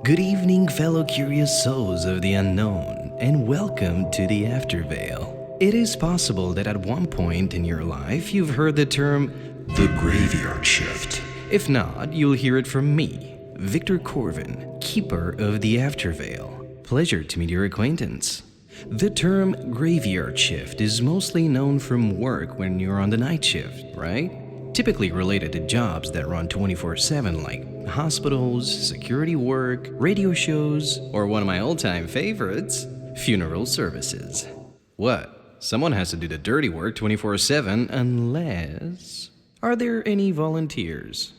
Good evening, fellow curious souls of the unknown, and welcome to the Afterveil. It is possible that at one point in your life you've heard the term the graveyard shift. If not, you'll hear it from me, Viktor Corvin, keeper of the Afterveil. Pleasure to meet your acquaintance. The term graveyard shift is mostly known from work when you're on the night shift, right? Typically related to jobs that run 24/7 like hospitals, security work, radio shows, or one of my all-time favorites, funeral services. What? Someone has to do the dirty work 24/7 unless... Are there any volunteers?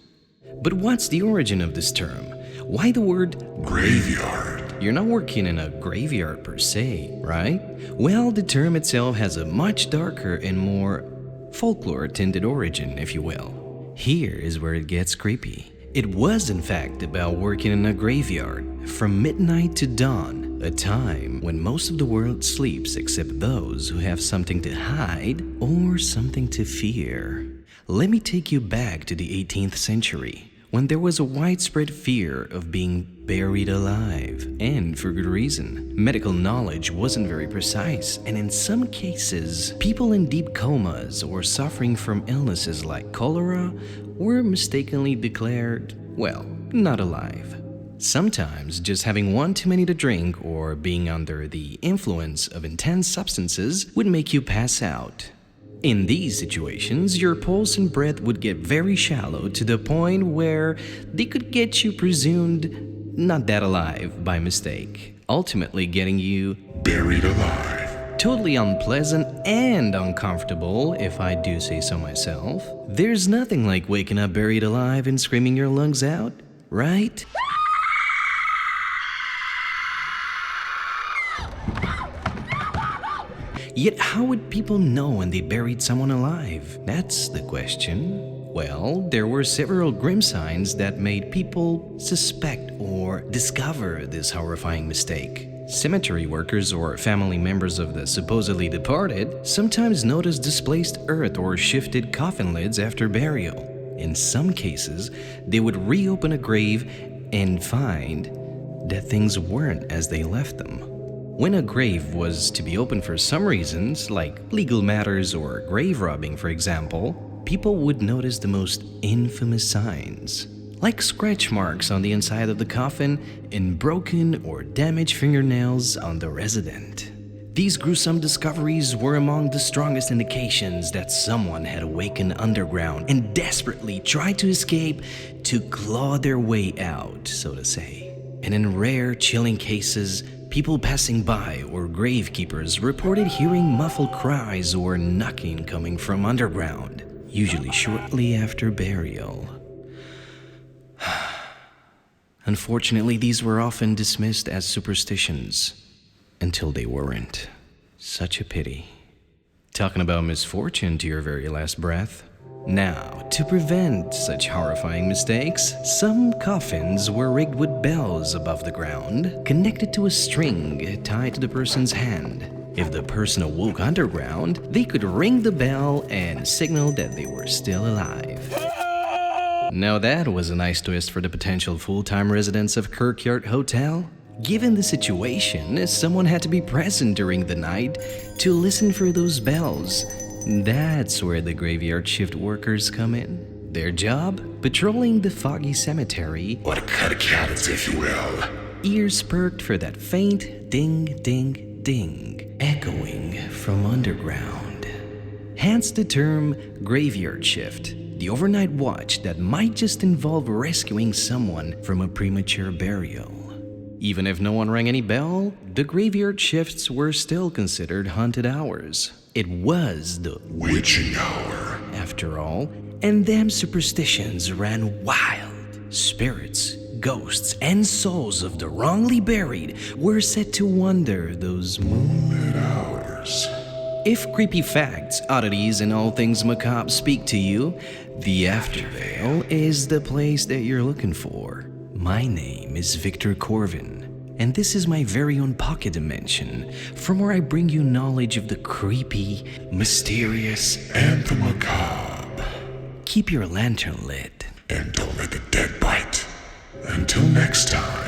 But what's the origin of this term? Why the word graveyard? You're not working in a graveyard per se, right? Well, the term itself has a much darker and more folklore-tinted origin, if you will. Here is where it gets creepy. It was, in fact, about working in a graveyard from midnight to dawn, a time when most of the world sleeps except those who have something to hide or something to fear. Let me take you back to the 18th century, when there was a widespread fear of being buried alive, and for good reason. Medical knowledge wasn't very precise, and in some cases, people in deep comas or suffering from illnesses like cholera were mistakenly declared, well, not alive. Sometimes just having one too many to drink or being under the influence of intense substances would make you pass out. In these situations, your pulse and breath would get very shallow to the point where they could get you presumed not that alive by mistake, ultimately getting you buried alive. Totally unpleasant and uncomfortable, if I do say so myself. There's nothing like waking up buried alive and screaming your lungs out, right? Yet how would people know when they buried someone alive? That's the question. Well, there were several grim signs that made people suspect or discover this horrifying mistake. Cemetery workers or family members of the supposedly departed sometimes noticed displaced earth or shifted coffin lids after burial. In some cases, they would reopen a grave and find that things weren't as they left them. When a grave was to be opened for some reasons, like legal matters or grave robbing for example, people would notice the most infamous signs, like scratch marks on the inside of the coffin and broken or damaged fingernails on the resident. These gruesome discoveries were among the strongest indications that someone had awakened underground and desperately tried to escape to claw their way out, so to say. And in rare, chilling cases, people passing by or gravekeepers reported hearing muffled cries or knocking coming from underground, usually shortly after burial. Unfortunately, these were often dismissed as superstitions until they weren't. Such a pity. Talking about misfortune to your very last breath. Now, to prevent such horrifying mistakes, some coffins were rigged with bells above the ground, connected to a string tied to the person's hand. If the person awoke underground, they could ring the bell and signal that they were still alive. Now that was a nice twist for the potential full-time residents of Kirkyard Hotel. Given the situation, someone had to be present during the night to listen for those bells. That's where the graveyard shift workers come in. Their job? Patrolling the foggy cemetery, or the catacombs, if you will. Ears perked for that faint ding, ding, ding, echoing from underground. Hence the term graveyard shift, the overnight watch that might just involve rescuing someone from a premature burial. Even if no one rang any bell, the graveyard shifts were still considered haunted hours. It was the witching hour, after all, and them superstitions ran wild. Spirits, ghosts, and souls of the wrongly buried were said to wander those moonlit hours. If creepy facts, oddities, and all things macabre speak to you, the Afterveil is the place that you're looking for. My name is Viktor Corvin, and this is my very own pocket dimension, from where I bring you knowledge of the creepy, mysterious, and the macabre. Keep your lantern lit. And don't let the dead bite. Until next time.